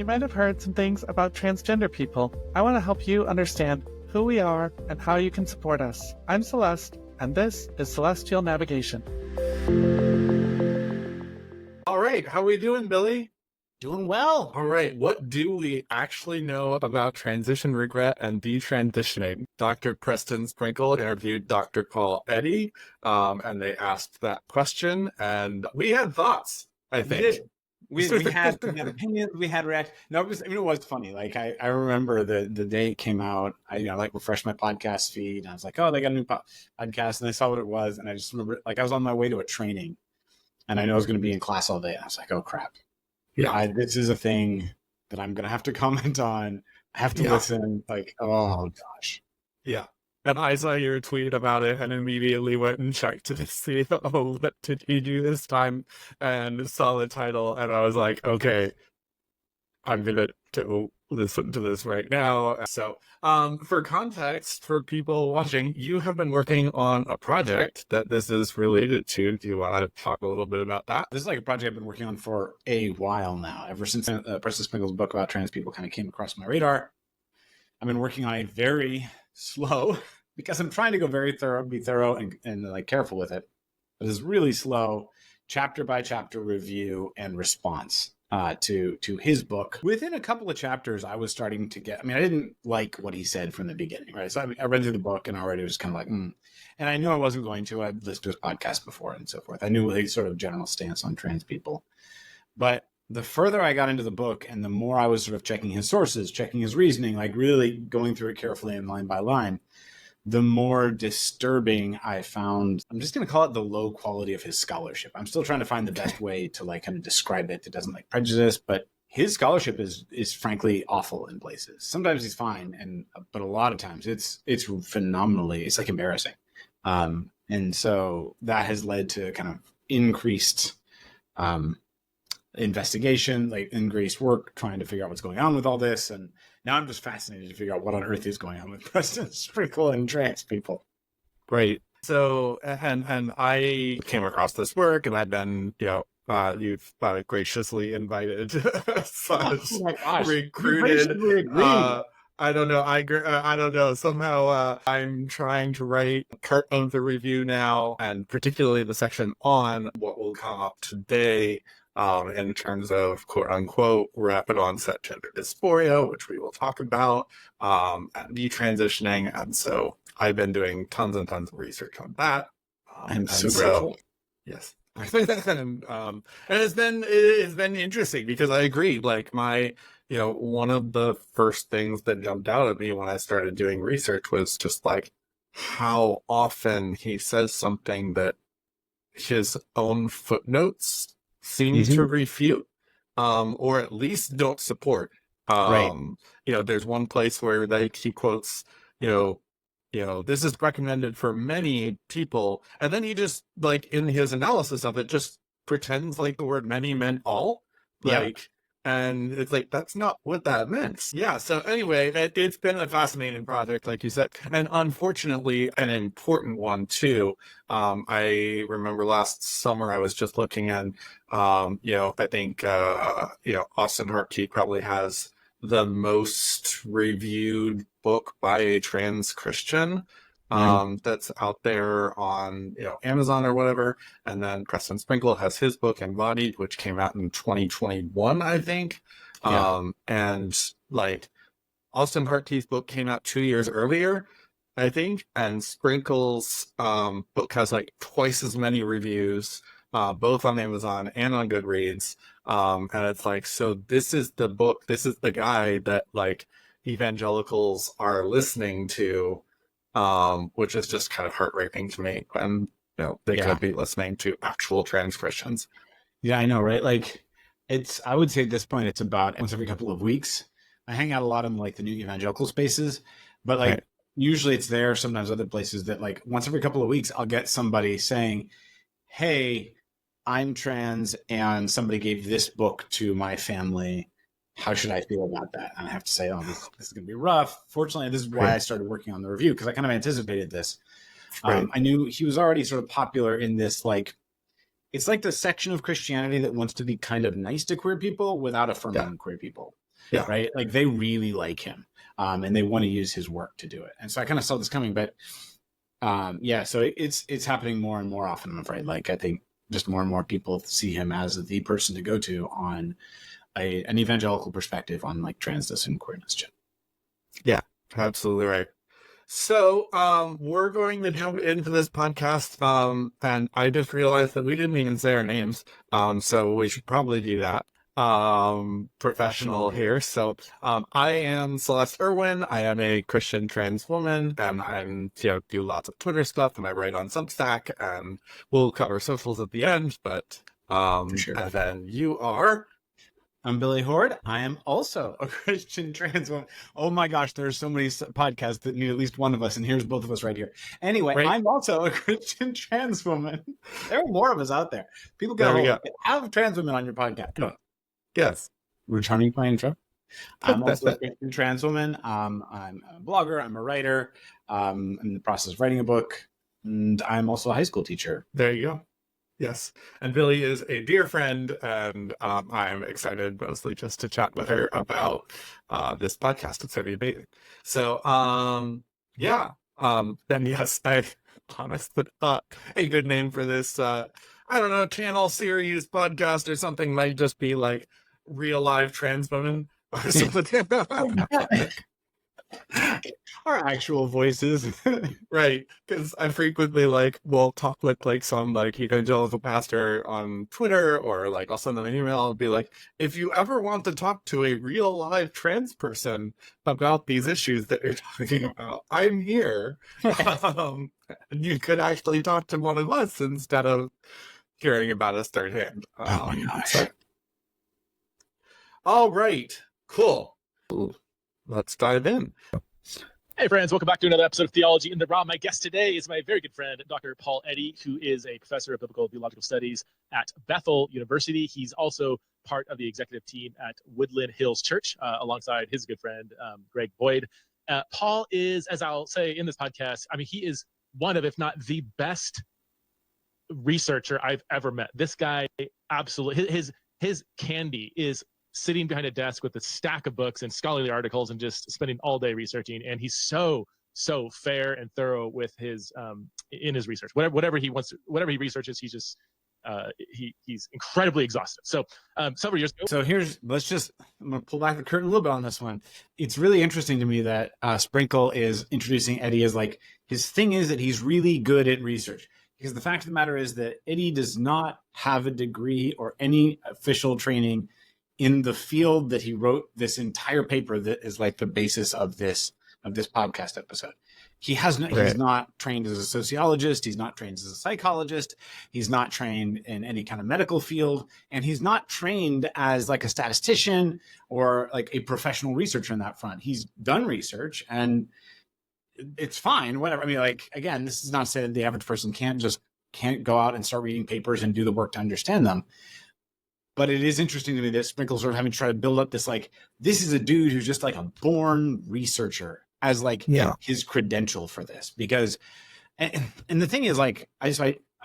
You might have heard some things about transgender people. I want to help you understand who we are and how you can support us. I'm Celeste, and this is Celestial Navigation. All right, how are we doing, Billy? Doing well. All right, what do we actually know about transition regret and detransitioning? Dr. Preston Sprinkle interviewed Dr. Eddy, and they asked that question, and we had thoughts, I think. We had opinions, we had reactions. No, it was funny. Like I remember the day it came out, I refreshed my podcast feed, and I was like, oh, they got a new podcast, and I saw what it was, and I just remember I was on my way to a training, and I know I was going to be in class all day, and I was like, oh crap. Yeah, this is a thing that I'm going to have to comment on. I have to listen. Like, oh gosh. Yeah. And I saw your tweet about it and immediately went and checked to see, oh, what did he do this time? And saw the title, and I was like, okay, I'm going to listen to this right now. So, for context, for people watching, you have been working on a project that this is related to. Do you want to talk a little bit about that? This is like a project I've been working on for a while now, ever since Preston Sprinkle's book about trans people kind of came across my radar. I've been working on a very slow, because I'm trying to go be thorough and like careful with it. But this is really slow, chapter by chapter review and response to his book. Within a couple of chapters, I was starting to get, I didn't like what he said from the beginning, right? So I read through the book and already was kind of like, And I knew I wasn't going to. I'd listened to his podcast before and so forth. I knew his sort of general stance on trans people. But the further I got into the book and the more I was sort of checking his sources, checking his reasoning, like really going through it carefully and line by line, the more disturbing I found, I'm just going to call it the low quality of his scholarship. I'm still trying to find the best way to kind of describe it that doesn't prejudice, but his scholarship is frankly awful in places. Sometimes he's fine, but a lot of times it's phenomenally, it's embarrassing. And so that has led to kind of increased investigation, increased work, trying to figure out what's going on with all this. And now I'm just fascinated to figure out what on earth is going on with Preston Sprinkle and trans people. Great. So, and I came across this work, and I've been, you've graciously invited, recruited. I don't know. I don't know. Somehow I'm trying to write part of the review now, and particularly the section on what will come up today. In terms of quote unquote rapid onset gender dysphoria, which we will talk about, and detransitioning. And so I've been doing tons and tons of research on that. I'm so grateful. Yes. And it's been interesting because I agree. One of the first things that jumped out at me when I started doing research was just how often he says something that his own footnotes seems to refute, or at least don't support. Right. There's one place where he quotes, this is recommended for many people, and then he just in his analysis of it just pretends the word many meant all. And it's that's not what that meant. Yeah. So anyway, it's been a fascinating project, like you said, and unfortunately an important one too. I remember last summer I was just looking at, I think, Austin Hartkey probably has the most reviewed book by a trans Christian. That's out there on Amazon or whatever, and then Preston Sprinkle has his book Embodied, which came out in 2021, I think. And Austin Hartkey's book came out 2 years earlier, I think, and Sprinkle's book has twice as many reviews, both on Amazon and on Goodreads. And it's so this is the book, this is the guy that evangelicals are listening to. Which is just kind of heartbreaking to me when they could be listening to actual trans Christians. Yeah, I know, right? I would say at this point it's about once every couple of weeks. I hang out a lot in the new evangelical spaces, but usually it's there. Sometimes other places that once every couple of weeks I'll get somebody saying, "Hey, I'm trans, and somebody gave this book to my family. How should I feel about that?" And I have to say, this is going to be rough. Fortunately, this is why I started working on the review, because I kind of anticipated this. I knew he was already sort of popular in this, it's the section of Christianity that wants to be kind of nice to queer people without affirming queer people. Yeah. right? Like they really like him, and they want to use his work to do it. And so I kind of saw this coming, but so it's happening more and more often, I'm afraid. Like I think just more and more people see him as the person to go to on an evangelical perspective on like transness and queerness. Yeah, absolutely right. So we're going to jump into this podcast, and I just realized that we didn't even say our names, so we should probably do that. Professional here. So I am Celeste Irwin. I am a Christian trans woman, and I do lots of Twitter stuff, and I write on Substack, and we'll cover socials at the end. But For sure. And then you are. I'm Billie Hoard. I am also a Christian trans woman. Oh my gosh, there are so many podcasts that need at least one of us, and here's both of us right here. Anyway, Right. I'm also a Christian trans woman. There are more of us out there. People There we have trans women on your podcast. Come on. Yes. Returning my intro. I'm also a That's Christian trans woman. I'm a blogger. I'm a writer. I'm in the process of writing a book, and I'm also a high school teacher. There you go. Yes. And Billie is a dear friend, and I'm excited mostly just to chat with her about this podcast. It's going to be amazing. So, then yes, I honestly thought a good name for this, I don't know, channel, series, podcast, or something might just be like Real Live Trans Women or something. Our actual voices. Right, because I frequently will talk with some evangelical pastor on Twitter, or I'll send them an email and be like, if you ever want to talk to a real live trans person about these issues that you're talking about, I'm here. You could actually talk to one of us instead of hearing about us third hand. Oh my gosh. All right, cool. Let's dive in. Hey friends, welcome back to another episode of Theology in the Raw. My guest today is my very good friend, Dr. Paul Eddy, who is a professor of biblical theological studies at Bethel University. He's also part of the executive team at Woodland Hills Church, alongside his good friend, Greg Boyd. Paul is, as I'll say in this podcast, he is one of, if not the best researcher I've ever met. This guy, absolutely, his candy is sitting behind a desk with a stack of books and scholarly articles and just spending all day researching. And he's so fair and thorough with his in his research. Whatever he researches, he's just he's incredibly exhaustive. So several years ago. So I'm gonna pull back the curtain a little bit on this one. It's really interesting to me that Sprinkle is introducing Eddy as his thing is that he's really good at research. Because the fact of the matter is that Eddy does not have a degree or any official training in the field that he wrote this entire paper that is the basis of this podcast episode. He's not trained as a sociologist. He's not trained as a psychologist. He's not trained in any kind of medical field. And he's not trained as a statistician or a professional researcher in that front. He's done research and it's fine, whatever. Again, this is not saying that the average person can't go out and start reading papers and do the work to understand them. But it is interesting to me that Sprinkle's sort of having to try to build up this, this is a dude who's just a born researcher as his credential for this. Because, and the thing is I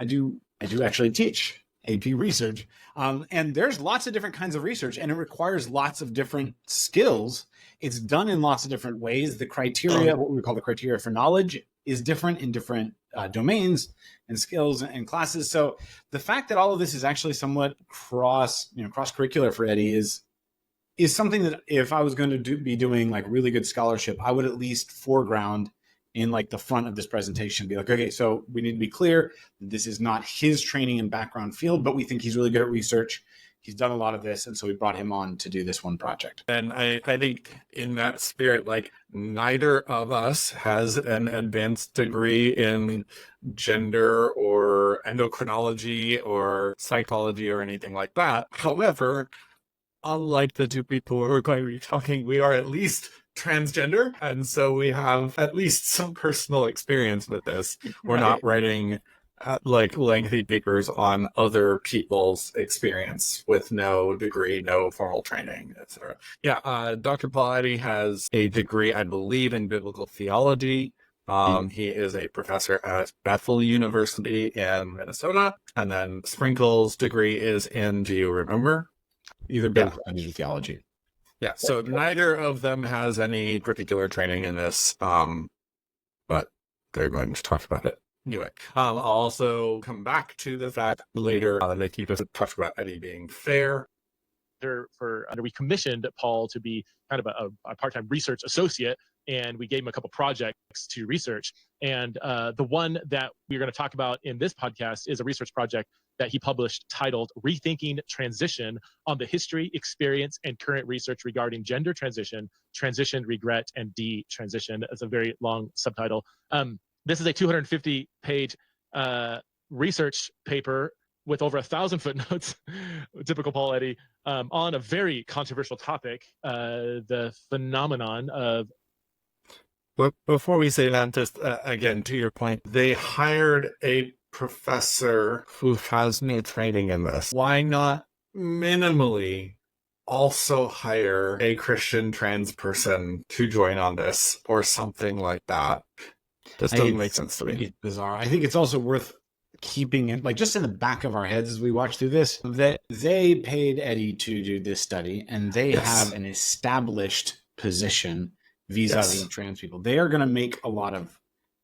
do actually teach AP research. And there's lots of different kinds of research and it requires lots of different skills. It's done in lots of different ways. The criteria, what we call the criteria for knowledge, is different in different domains and skills and classes. So the fact that all of this is actually somewhat cross-curricular for Eddy is something that if I was going to be doing really good scholarship, I would at least foreground in the front of this presentation, be okay, so we need to be clear that this is not his training and background field, but we think he's really good at research. He's done a lot of this, and so we brought him on to do this one project. And I think in that spirit, neither of us has an advanced degree in gender or endocrinology or psychology or anything like that. However, unlike the two people who are going to be talking, we are at least transgender, and so we have at least some personal experience with this. We're not writing lengthy papers on other people's experience with no degree, no formal training, etc. Dr. Paul Eddy has a degree, I believe, in biblical theology. He is a professor at Bethel University in Minnesota, and then Sprinkle's degree is in, do you remember? Either biblical or theology. Yeah, so neither of them has any particular training in this, but they're going to talk about it. Anyway, I'll also come back to the fact later that they keep us talk about Eddy being fair. We commissioned Paul to be kind of a part-time research associate, and we gave him a couple projects to research. And the one that we're going to talk about in this podcast is a research project that he published titled Rethinking Transition on the History, Experience, and Current Research Regarding Gender Transition, Transition, Regret, and Detransition. That's a very long subtitle. This is a 250-page research paper with over 1,000 footnotes, typical Paul Eddy, on a very controversial topic, the phenomenon of... But before we say that, just again, to your point, they hired a professor who has no training in this. Why not minimally also hire a Christian trans person to join on this or something like that? This doesn't make sense to me. It's bizarre. I think it's also worth keeping it, like, just in the back of our heads as we watch through this, that they paid Eddy to do this study, and they have an established position vis-a-vis trans people. They are going to make a lot of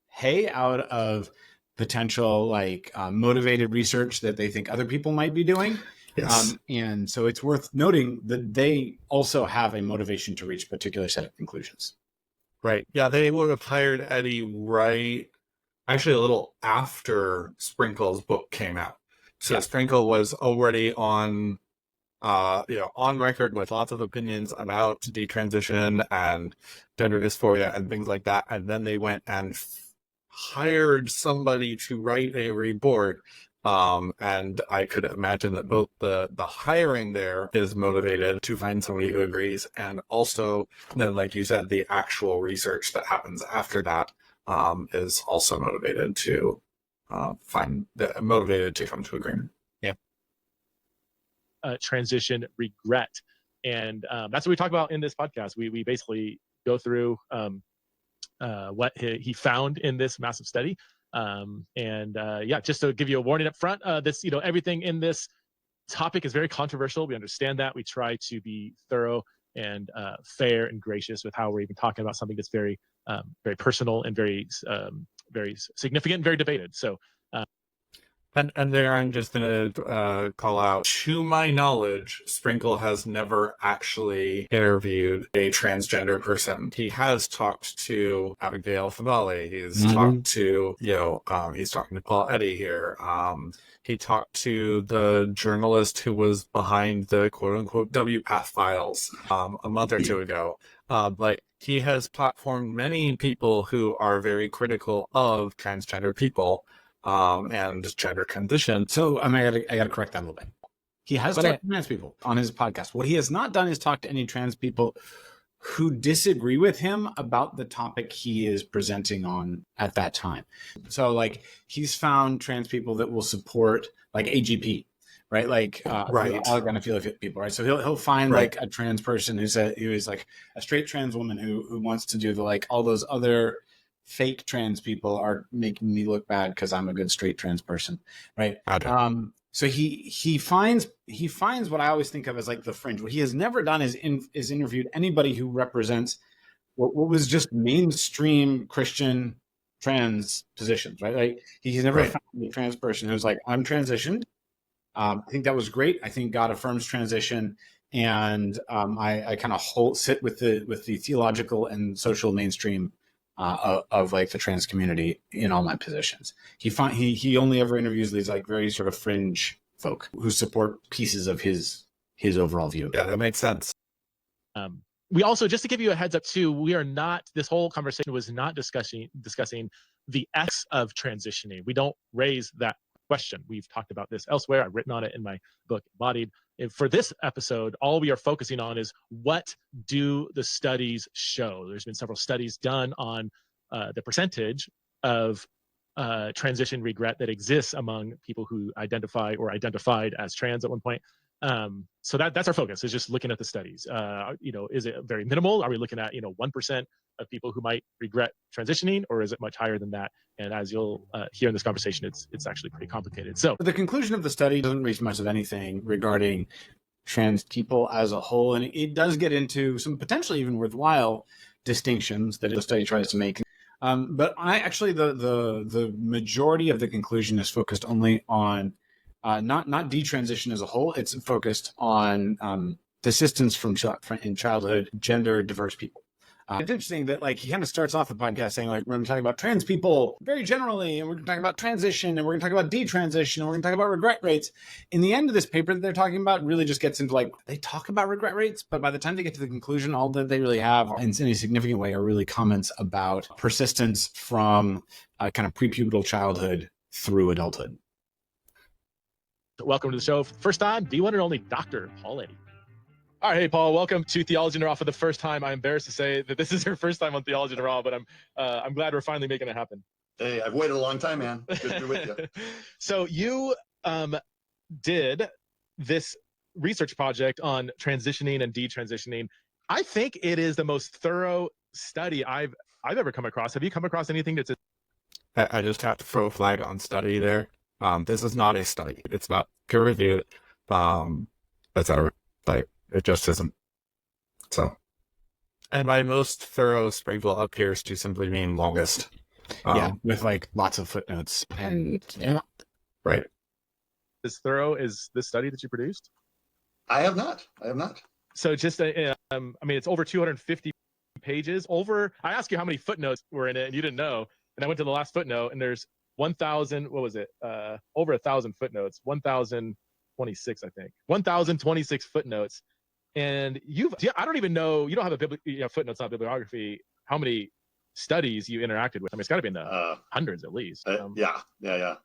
hay out of potential, like, motivated research that they think other people might be doing. And so it's worth noting that they also have a motivation to reach a particular set of conclusions. Right. Yeah, they would have hired Eddy actually a little after Sprinkle's book came out. So Sprinkle was already on record with lots of opinions about detransition and gender dysphoria and things like that. And then they went and hired somebody to write a report. And I could imagine that both the hiring there is motivated to find somebody who agrees, and also then, like you said, the actual research that happens after that is also motivated to come to agreement. Yeah. Transition regret, and that's what we talk about in this podcast. We basically go through what he found in this massive study. Just to give you a warning up front, everything in this topic is very controversial. We understand that. We try to be thorough and fair and gracious with how we're even talking about something that's very, very personal and very, very significant and very debated. So, and there I'm just going to call out, to my knowledge, Sprinkle has never actually interviewed a transgender person. He has talked to Abigail Favale. He's talked to, he's talking to Paul Eddy here. He talked to the journalist who was behind the quote unquote WPATH files a month or two ago. He has platformed many people who are very critical of transgender people. And gender transition. So I gotta correct that a little bit. He has talked to trans people on his podcast. What he has not done is talk to any trans people who disagree with him about the topic he is presenting on at that time. So, like, he's found trans people that will support, like, AGP, right? Like, organophilic people, right? So he'll find like a trans person who is like a straight trans woman who wants to do all those other fake trans people are making me look bad because I'm a good straight trans person, right? So he finds what I always think of as like the fringe. What he has never done is interviewed anybody who represents what was just mainstream Christian trans positions, right? Like he's never found a trans person who's like, I'm transitioned. I think that was great. I think God affirms transition, and I kind of sit with the theological and social mainstream of like the trans community in all my positions. He only ever interviews these like very sort of fringe folk who support pieces of his overall view. Yeah, that makes sense. We also, just to give you a heads up too, this whole conversation was not discussing the ethics of transitioning. We don't raise that question. We've talked about this elsewhere. I've written on it in my book, Embodied. And for this episode, all we are focusing on is what do the studies show? There's been several studies done on the percentage of transition regret that exists among people who identify or identified as trans at one point. So that's our focus, is just looking at the studies. Is it very minimal? Are we looking at 1% of people who might regret transitioning, or is it much higher than that? And as you'll hear in this conversation, it's actually pretty complicated. So the conclusion of the study doesn't reach much of anything regarding trans people as a whole. And it does get into some potentially even worthwhile distinctions that the study tries to make. But I actually, the majority of the conclusion is focused only on not detransition as a whole. It's focused on desistance from in childhood, gender diverse people. It's interesting that like he kind of starts off the podcast saying like we're going to talk about trans people very generally, and we're going to talk about transition, and we're going to talk about detransition, and we're going to talk about regret rates. In the end of this paper that they're talking about really just gets into like they talk about regret rates, but by the time they get to the conclusion, all that they really have in any significant way are really comments about persistence from kind of prepubertal childhood through adulthood. Welcome to the show. First time, the one and only Dr. Paul Eddy. All right, hey, Paul, welcome to Theology in the Raw for the first time. I'm embarrassed to say that this is your first time on Theology in the Raw, but I'm glad we're finally making it happen. Hey, I've waited a long time, man. Good to be with you. So you did this research project on transitioning and detransitioning. I think it is the most thorough study I've ever come across. Have you come across anything that's I just have to throw a flag on study there. This is not a study. It's not peer reviewed. Etc. Like it just isn't. So, and by most thorough, Sprinkle appears to simply mean longest. With like lots of footnotes and right. as thorough as this study that you produced? I have not. So just, I mean, it's over 250 pages. I asked you how many footnotes were in it, and you didn't know. And I went to the last footnote, and there's 1,000, what was it? Over 1,000 footnotes, 1,026, I think. 1,026 footnotes. And I don't even know, you don't have a footnotes, not bibliography, how many studies you interacted with. I mean, it's got to be in the hundreds at least. Yeah.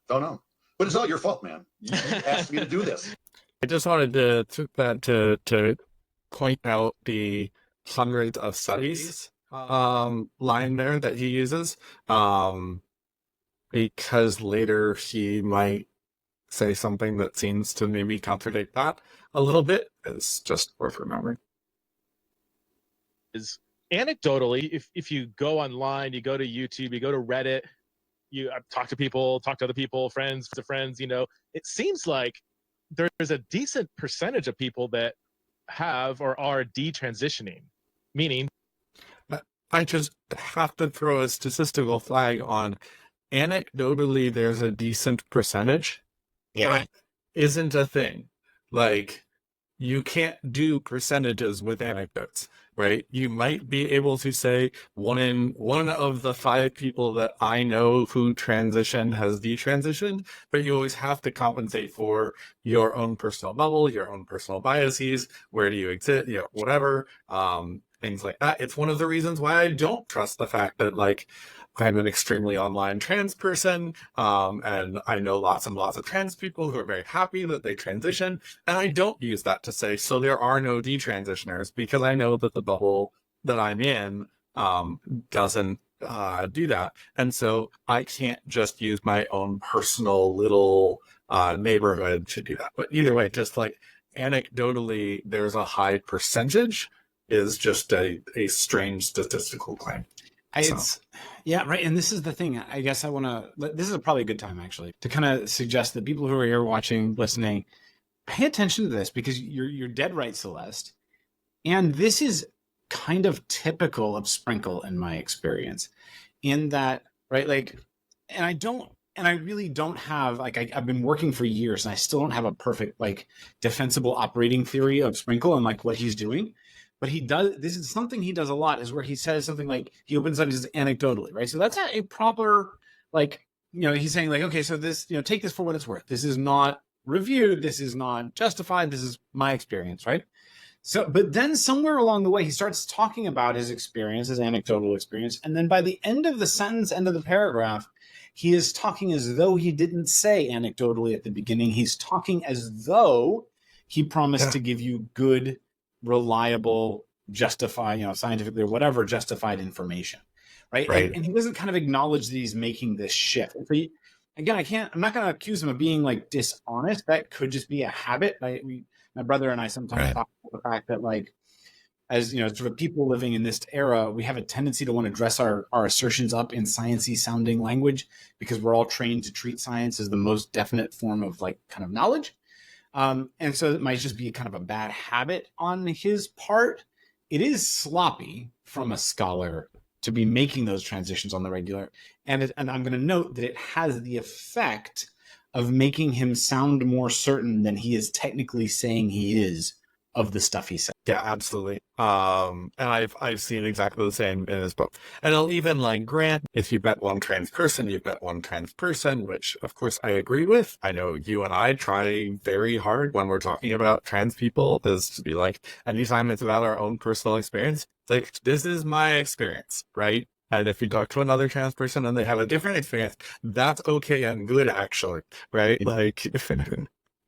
Don't know. But it's not your fault, man. You asked me to do this. I just wanted to point out the hundreds of studies line there that he uses, because later he might say something that seems to maybe contradict that a little bit. It's just worth remembering. Is anecdotally, if you go online, you go to YouTube, you go to Reddit, you talk to other people, friends to friends, it seems like there's a decent percentage of people that have or are detransitioning, meaning I just have to throw a statistical flag on anecdotally there's a decent percentage. Yeah. Isn't a thing. Like, you can't do percentages with anecdotes, right? You might be able to say one of the 5 people that I know who transitioned has detransitioned, but you always have to compensate for your own personal bubble, your own personal biases, where do you exist, whatever, things like that. It's one of the reasons why I don't trust the fact that, like, I'm an extremely online trans person, and I know lots and lots of trans people who are very happy that they transition, and I don't use that to say, so there are no detransitioners, because I know that the bubble that I'm in doesn't do that. And so I can't just use my own personal little neighborhood to do that. But either way, just like anecdotally, there's a high percentage is just a strange statistical claim. Yeah, right. And this is the thing. I guess this is probably a good time actually to kind of suggest that people who are here watching, listening, pay attention to this, because you're dead right, Celeste. And this is kind of typical of Sprinkle in my experience, in that, right? Like, and I really don't have, like, I've been working for years and I still don't have a perfect, like, defensible operating theory of Sprinkle and like what he's doing. But this is something he does a lot, is where he says something like, he opens up, he says anecdotally, right? So that's not a proper, like, he's saying like, okay, so this, take this for what it's worth. This is not reviewed. This is not justified. This is my experience, right? So, but then somewhere along the way, he starts talking about his experience, his anecdotal experience. And then by the end of the sentence, end of the paragraph, he is talking as though he didn't say anecdotally at the beginning. He's talking as though he promised to give you good, reliable, justified, scientifically or whatever, justified information, right? And he doesn't kind of acknowledge that he's making this shift. So again, I'm not going to accuse him of being like dishonest. That could just be a habit. My brother and I sometimes talk about the fact that, like, as sort of people living in this era, we have a tendency to want to dress our assertions up in sciencey sounding language, because we're all trained to treat science as the most definite form of, like, kind of knowledge. And so it might just be kind of a bad habit on his part. It is sloppy from a scholar to be making those transitions on the regular. And I'm going to note that it has the effect of making him sound more certain than he is technically saying he is of the stuff he said. Yeah, absolutely. And I've seen exactly the same in his book. And I'll even like grant, if you bet one trans person, you bet one trans person, which of course I agree with. I know you and I try very hard when we're talking about trans people is to be like, anytime it's about our own personal experience, it's like, this is my experience, right? And if you talk to another trans person and they have a different experience, that's okay and good, actually, right? Like,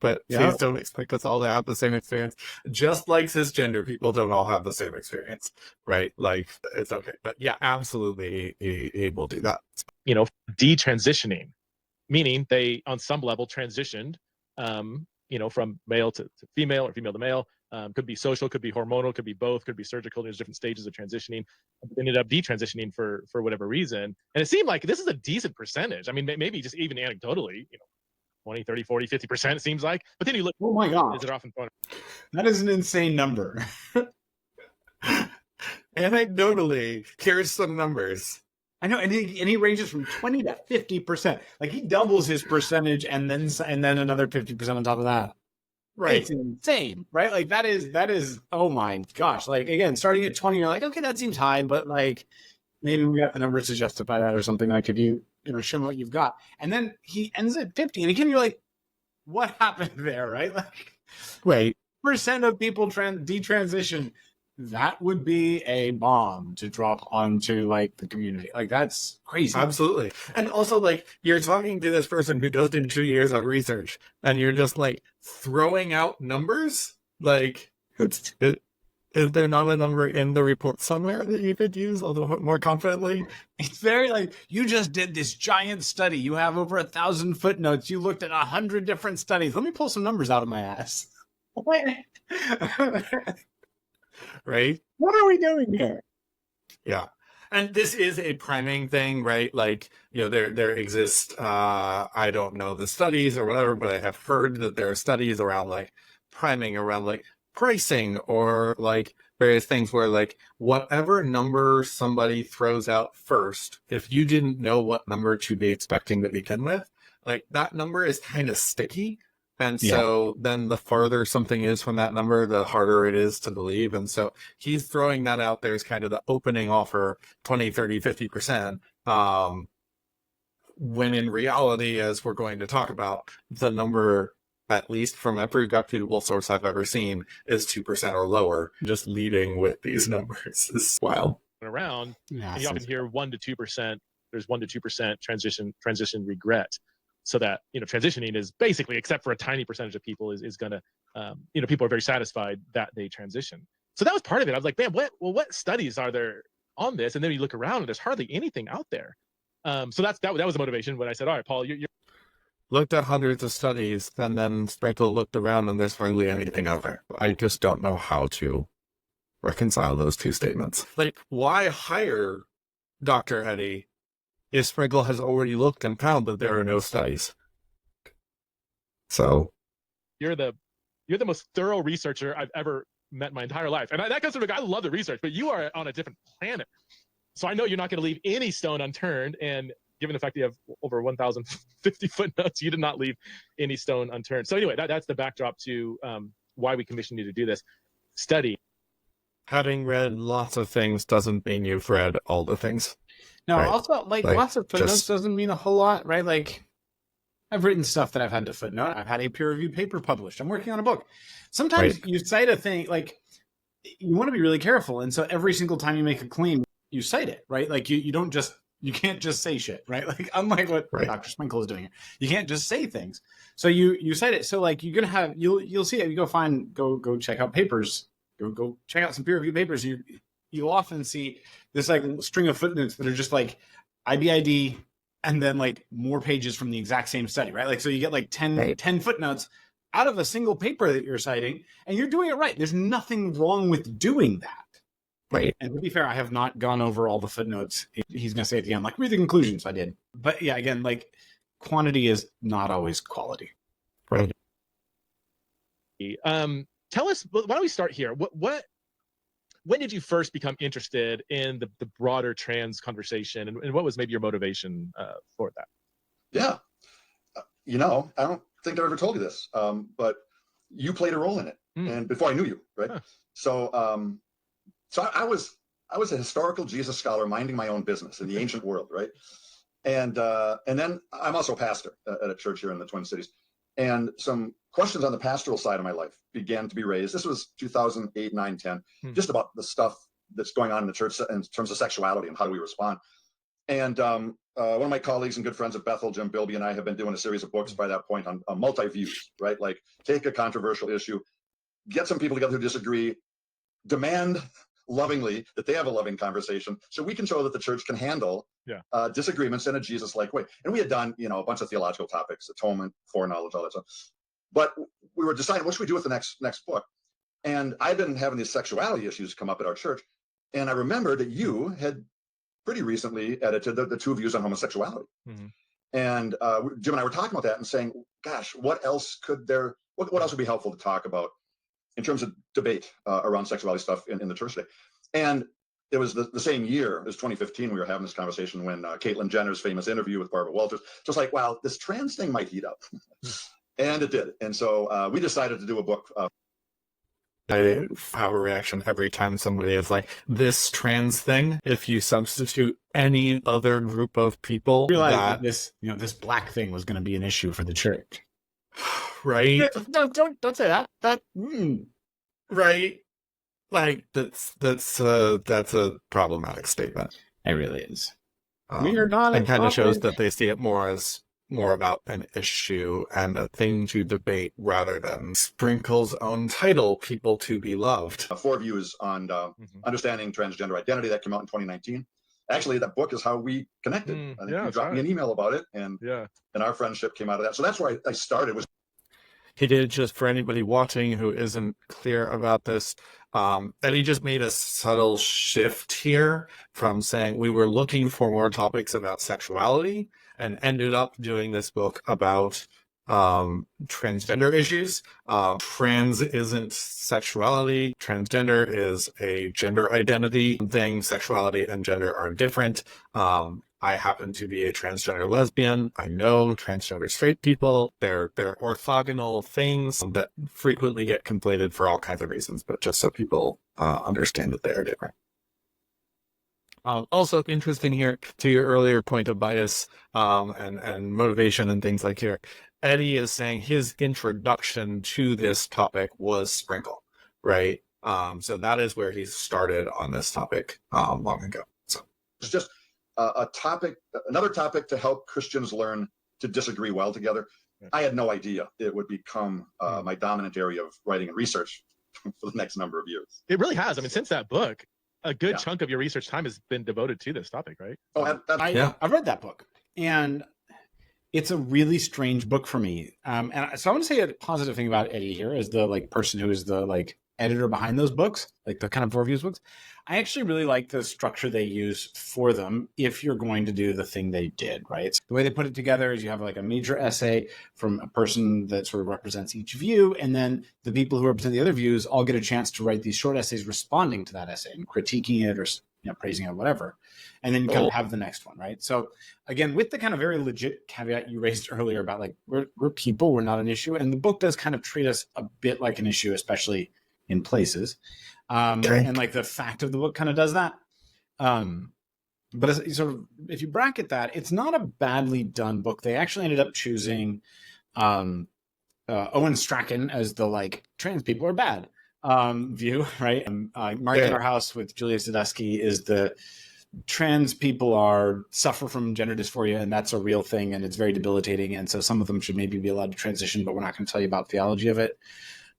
but please don't expect us all to have the same experience. Just like cisgender people don't all have the same experience, right? Like, it's okay. But yeah, absolutely, he will do that. Detransitioning, meaning they, on some level, transitioned, from male to female or female to male. Could be social, could be hormonal, could be both, could be surgical. There's different stages of transitioning. They ended up detransitioning for whatever reason. And it seemed like this is a decent percentage. I mean, maybe just even anecdotally, 20, 30, 40, 50%, it seems like. But then you look, oh my God, is it often thrown? That is an insane number. Anecdotally, here's some numbers. I know, and he ranges from 20 to 50%. Like he doubles his percentage and then another 50% on top of that. Right. It's insane, right? Like that is, oh my gosh. Like again, starting at 20, you're like, okay, that seems high, but like maybe we got the numbers to justify that or something. Like if you show me what you've got. And then he ends at 50. And again, you're like, what happened there, right? Like, wait, percent of people detransition. That would be a bomb to drop onto like the community. Like that's crazy. Absolutely. And also like you're talking to this person who just did 2 years of research and you're just like throwing out numbers. Like is there not a number in the report somewhere that you could use a little bit more confidently? It's very like, you just did this giant study. You have over 1,000 footnotes. You looked at 100 different studies. Let me pull some numbers out of my ass. Right? What are we doing here? Yeah. And this is a priming thing, right? Like, there exist, I don't know the studies or whatever, but I have heard that there are studies around like priming, around like pricing or like various things where like whatever number somebody throws out first, if you didn't know what number to be expecting to begin with, like that number is kind of sticky. And so then the farther something is from that number, the harder it is to believe. And so he's throwing that out there as kind of the opening offer, 20, 30, 50%. When in reality, as we're going to talk about, the number, at least from every reputable source I've ever seen, is 2% or lower. Just leading with these numbers is wild. Around, and you often hear 1 to 2%. There's 1 to 2% transition regret. So that, transitioning is basically, except for a tiny percentage of people, is going to, people are very satisfied that they transition. So that was part of it. I was like, man, what studies are there on this? And then you look around and there's hardly anything out there. So that was the motivation when I said, all right, Paul, you're looked at hundreds of studies and then Sprinkle looked around and there's hardly anything out there. I just don't know how to reconcile those two statements. Like, why hire Dr. Eddy if Sprinkle has already looked and found that there are no studies? So you're the most thorough researcher I've ever met in my entire life. And that comes from a guy who loves the research, but you are on a different planet. So I know you're not going to leave any stone unturned. And given the fact that you have over 1,050 footnotes, you did not leave any stone unturned. So anyway, that's the backdrop to why we commissioned you to do this study. Having read lots of things doesn't mean you've read all the things. No, right. Also, like lots of footnotes doesn't mean a whole lot, right? Like, I've written stuff that I've had to footnote. I've had a peer-reviewed paper published. I'm working on a book. Sometimes you cite a thing, like, you want to be really careful. And so every single time you make a claim, you cite it, right? Like, you can't just say shit, right? Like, unlike what Dr. Sprinkle is doing here. You can't just say things. So you cite it. So, like, you're going to have, you'll see it. You go check out papers. Go check out some peer-reviewed papers. You'll often see this like string of footnotes that are just like IBID and then like more pages from the exact same study, right? Like, so you get like 10 footnotes out of a single paper that you're citing, and you're doing it right. There's nothing wrong with doing that. Right. And to be fair, I have not gone over all the footnotes. He's going to say at the end, like, read the conclusions. I did. But yeah, again, like, quantity is not always quality. Right. Tell us, why don't we start here? When did you first become interested in the broader trans conversation, and what was maybe your motivation for that? Yeah. I don't think I ever told you this, but you played a role in it, and before I knew you, right? Huh. So I was a historical Jesus scholar minding my own business in the ancient world, right? And then I'm also a pastor at a church here in the Twin Cities, and some questions on the pastoral side of my life began to be raised. This was 2008, 9, 10, just about the stuff that's going on in the church in terms of sexuality and how do we respond. And one of my colleagues and good friends at Bethel, Jim Bilby, and I have been doing a series of books by that point on multi-views, right? Like take a controversial issue, get some people together who disagree, demand lovingly that they have a loving conversation so we can show that the church can handle disagreements in a Jesus-like way. And we had done, a bunch of theological topics, atonement, foreknowledge, all that stuff. But we were deciding what should we do with the next book. And I've been having these sexuality issues come up at our church. And I remember that you had pretty recently edited the two views on homosexuality. And Jim and I were talking about that and saying, gosh, what else would be helpful to talk about in terms of debate around sexuality stuff in the church today? And it was the same year, it was 2015, we were having this conversation when Caitlyn Jenner's famous interview with Barbara Walters. So it's like, wow, this trans thing might heat up. And it did. And so we decided to do a book. I have a reaction every time somebody is like, this trans thing, if you substitute any other group of people, that this black thing was going to be an issue for the church. Right? No, don't say that. Right? Like that's a problematic statement. It really is. We are not. And kind of shows that they see it more about an issue and a thing to debate rather than Sprinkle's own title, People to Be Loved. 4 views on understanding transgender identity that came out in 2019. Actually, that book is how we connected. I think you dropped me an email about it, and our friendship came out of that. So that's where I started. He did, just for anybody watching who isn't clear about this, that he just made a subtle shift here from saying we were looking for more topics about sexuality and ended up doing this book about transgender issues. Trans isn't sexuality. Transgender is a gender identity thing. Sexuality and gender are different. I happen to be a transgender lesbian. I know transgender straight people. They're orthogonal things that frequently get conflated for all kinds of reasons, but just so people understand that they are different. Also interesting here, to your earlier point of bias and motivation and things like here, Eddy is saying his introduction to this topic was Sprinkle, right? So that is where he started on this topic long ago. So it's just another topic to help Christians learn to disagree well together. I had no idea it would become my dominant area of writing and research for the next number of years. It really has. I mean, since that book, a good chunk of your research time has been devoted to this topic, right? Oh, I've read that book, and it's a really strange book for me. And so I want to say a positive thing about Eddy here as the person who is the editor behind those books, like the kind of reviews books. I actually really like the structure they use for them if you're going to do the thing they did, right? So the way they put it together is you have a major essay from a person that sort of represents each view, and then the people who represent the other views all get a chance to write these short essays responding to that essay and critiquing it or praising it or whatever. And then you kind of have the next one, right? So again, with the kind of very legit caveat you raised earlier about we're people, we're not an issue. And the book does kind of treat us a bit like an issue, especially in places. And the fact of the book kind of does that. But as if you bracket that, it's not a badly done book. They actually ended up choosing Owen Strachan as the trans people are bad view, right? Mark in Our House with Julia Sadusky is the trans people suffer from gender dysphoria, and that's a real thing, and it's very debilitating. And so some of them should maybe be allowed to transition, but we're not going to tell you about theology of it.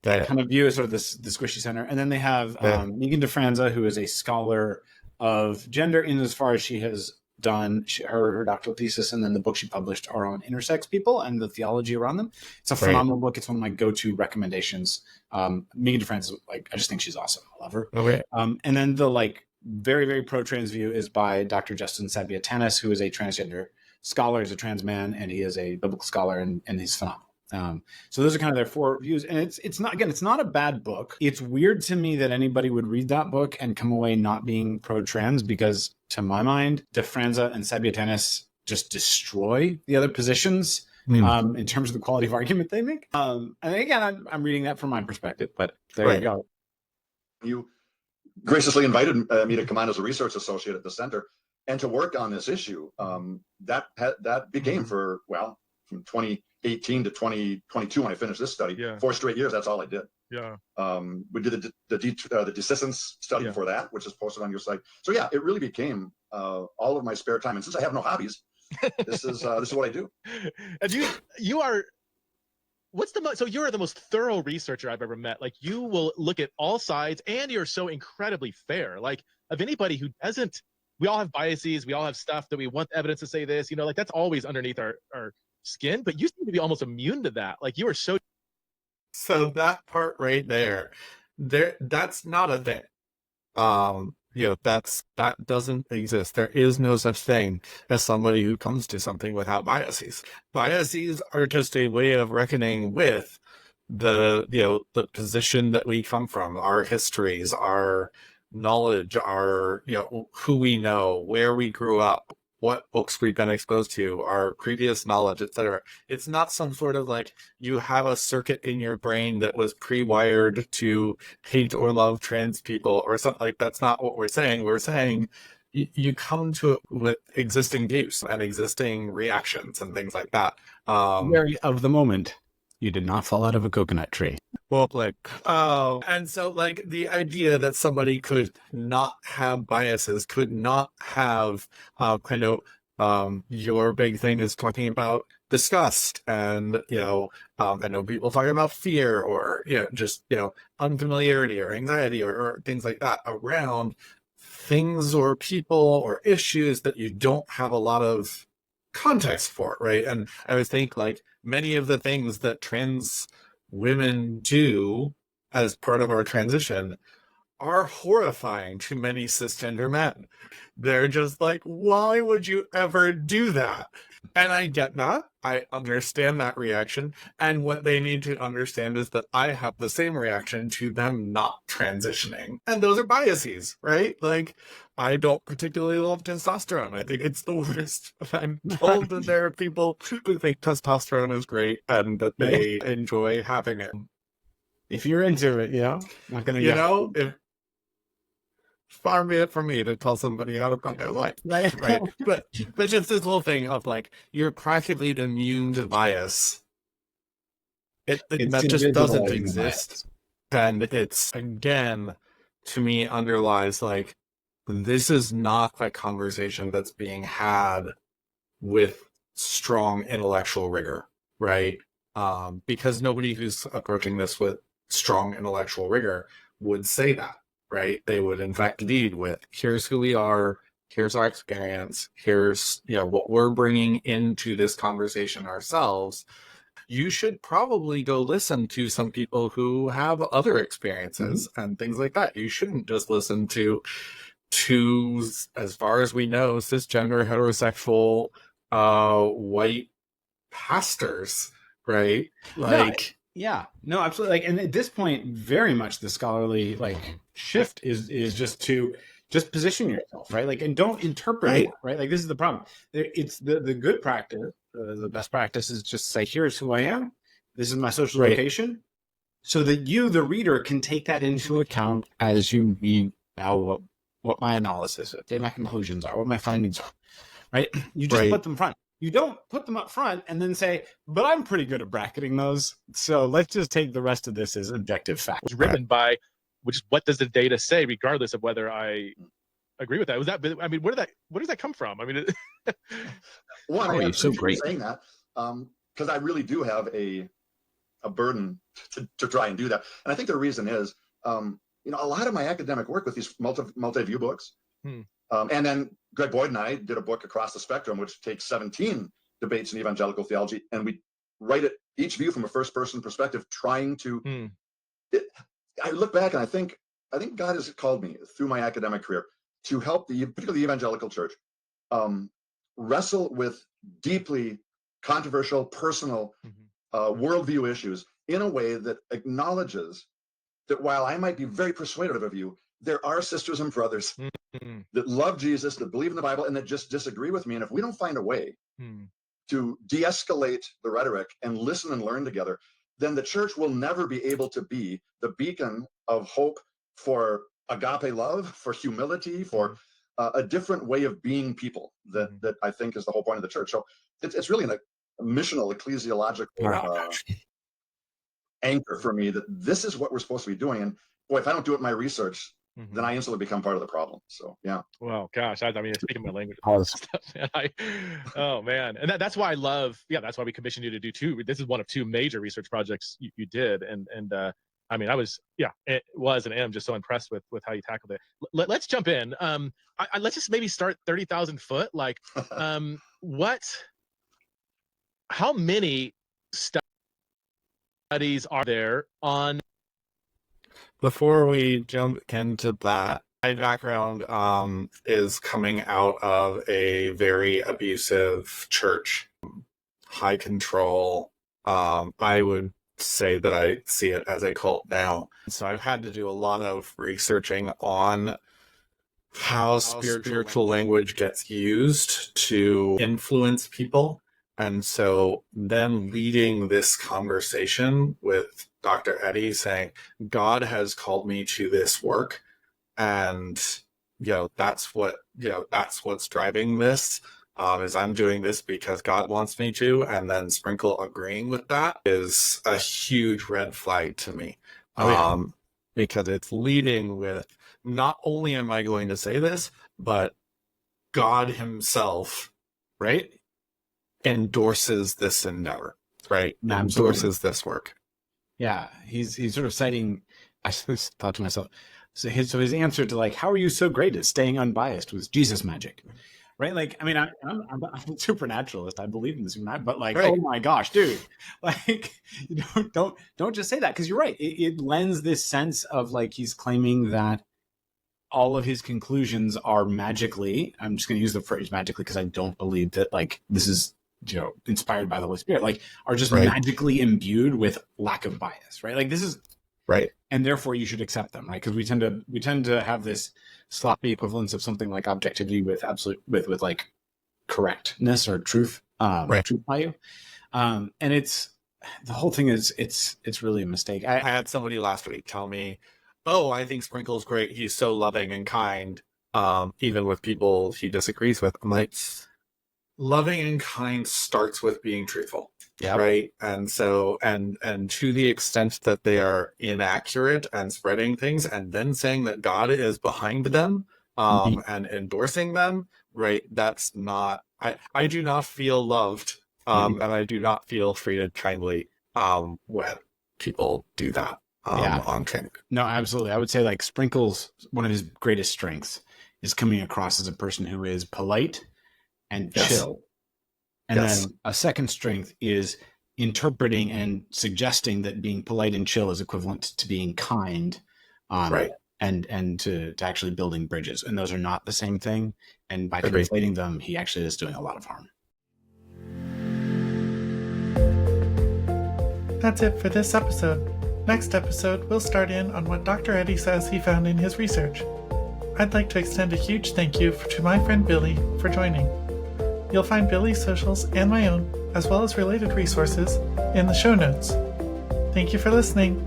That kind of view is sort of the squishy center. And then they have Megan DeFranza, who is a scholar of gender in as far as she has done her doctoral thesis, and then the book she published are on intersex people and the theology around them. It's a phenomenal book. It's one of my go-to recommendations. Megan DeFranza, I just think she's awesome. I love her. Okay. And then the very, very pro-trans view is by Dr. Justin Sabiatanis, who is a transgender scholar. He's a trans man, and he is a biblical scholar, and he's phenomenal. So those are kind of their 4 views. And it's not a bad book. It's weird to me that anybody would read that book and come away not being pro-trans, because to my mind, DeFranza and Sabiatanis just destroy the other positions in terms of the quality of argument they make. And again, I'm reading that from my perspective, but there you go. You graciously invited me to come on as a research associate at the center and to work on this issue. That became from 2018 to 2022 when I finished this study. 4 straight years. That's all I did. Yeah. We did the desistance study for that, which is posted on your site. So yeah, it really became all of my spare time. And since I have no hobbies, this is what I do. And you are. So you're the most thorough researcher I've ever met. Like, you will look at all sides, and you're so incredibly fair. Like, of anybody who doesn't, we all have biases. We all have stuff that we want evidence to say this, like that's always underneath our skin, but you seem to be almost immune to that. Like, you are so. So that part right there, that's not a thing. That doesn't exist. There is no such thing as somebody who comes to something without biases. Biases are just a way of reckoning with the position that we come from, our histories, our knowledge, our, who we know, where we grew up, what books we've been exposed to, our previous knowledge, etc. It's not some sort of like you have a circuit in your brain that was pre-wired to hate or love trans people or something like. That's not what we're saying. We're saying you come to it with existing views and existing reactions and things like that. Very of the moment. You did not fall out of a coconut tree. Well, and so like the idea that somebody could not have biases, could not have your big thing is talking about disgust and I know people talking about fear or just unfamiliarity or anxiety or things like that around things or people or issues that you don't have a lot of context for, right? And I would think like many of the things that trans women do as part of our transition are horrifying to many cisgender men. They're just like, why would you ever do that? And I get that. I understand that reaction. And what they need to understand is that I have the same reaction to them not transitioning. And those are biases, right? Like, I don't particularly love testosterone. I think it's the worst. I'm told that there are people who think testosterone is great and that they enjoy having it. If you're into it, not gonna, far be it from me to tell somebody how to run their life, right? But just this whole thing of like you're practically immune to bias. That just doesn't exist, and it's again to me underlies like this is not a conversation that's being had with strong intellectual rigor, right? Because nobody who's approaching this with strong intellectual rigor would say that. Right? They would, in fact, lead with, here's who we are, here's our experience, here's, what we're bringing into this conversation ourselves. You should probably go listen to some people who have other experiences and things like that. You shouldn't just listen to, as far as we know, cisgender, heterosexual, white pastors, right? Like... No, absolutely. Like, and at this point, very much the scholarly shift is just to position yourself, right? Like, and don't interpret it, right? Like, this is the problem. It's the good practice. The best practice is just say, here's who I am. This is my social location, so that you, the reader, can take that into account as you read now what my analysis is, what my conclusions are, what my findings are, right? You just put them front. You don't put them up front and then say, but I'm pretty good at bracketing those, so let's just take the rest of this as objective fact. It's driven by, what does the data say, regardless of whether I agree with that? Where does that come from? I mean, I'm so great saying that because I really do have a burden to try and do that, and I think the reason is, a lot of my academic work with these multi-view books. And then Greg Boyd and I did a book, Across the Spectrum, which takes 17 debates in evangelical theology, and we write it each view from a first-person perspective, trying to. I look back and I think God has called me through my academic career to help particularly the evangelical church, wrestle with deeply controversial, personal worldview issues in a way that acknowledges that while I might be very persuasive of you, there are sisters and brothers that love Jesus, that believe in the Bible, and that just disagree with me. And if we don't find a way to de-escalate the rhetoric and listen and learn together, then the church will never be able to be the beacon of hope for agape love, for humility, for a different way of being people that I think is the whole point of the church. So it's really a missional, ecclesiological anchor for me that this is what we're supposed to be doing. And boy, if I don't do it in my research, then I instantly become part of the problem. So, yeah. Well, gosh, I mean, it's speaking my language. Oh, man. And that's why I love, that's why we commissioned you to do two. This is one of two major research projects you did. And I mean, it was and am just so impressed with how you tackled it. Let's jump in. Let's just maybe start 30,000 foot. Like, how many studies are there on? Before we jump into that, my background is coming out of a very abusive church, high control. I would say that I see it as a cult now. So I've had to do a lot of researching on how spiritual language gets used to influence people. And so then leading this conversation with Dr. Eddy saying, God has called me to this work. And, that's what's driving this, is I'm doing this because God wants me to. And then Sprinkle agreeing with that is a huge red flag to me. Because it's leading with, not only am I going to say this, but God himself, right, endorses this endeavor, right? Absolutely. Endorses this work. Yeah, he's sort of citing, I thought to myself, so his answer to like, how are you so great at staying unbiased was Jesus magic, right? Like, I mean, I'm a supernaturalist. I believe in this, but like, right. Oh my gosh, dude, like, don't just say that, because you're right. It lends this sense of like he's claiming that all of his conclusions are magically. I'm just going to use the phrase magically because I don't believe that like this is inspired by the Holy Spirit. Like, are just magically imbued with lack of bias, right? Like this is. Right. And therefore you should accept them, right? Because we tend to have this sloppy equivalence of something like objectivity with with like correctness or truth, truth value. And it's, the whole thing is, it's really a mistake. I had somebody last week tell me, oh, I think Sprinkle's great. He's so loving and kind, even with people he disagrees with. I'm like, loving and kind starts with being truthful. Yeah. Right. And so, and to the extent that they are inaccurate and spreading things and then saying that God is behind them, and endorsing them, right. That's not, I do not feel loved. And I do not feel treated kindly, when people do that, on training. No, absolutely. I would say like Sprinkle's, one of his greatest strengths is coming across as a person who is polite and chill. And then a second strength is interpreting and suggesting that being polite and chill is equivalent to being kind, and to actually building bridges. And those are not the same thing. And by conflating them, he actually is doing a lot of harm. That's it for this episode. Next episode, we'll start in on what Dr. Eddy says he found in his research. I'd like to extend a huge thank you to my friend Billie for joining. You'll find Billie's socials and my own, as well as related resources, in the show notes. Thank you for listening.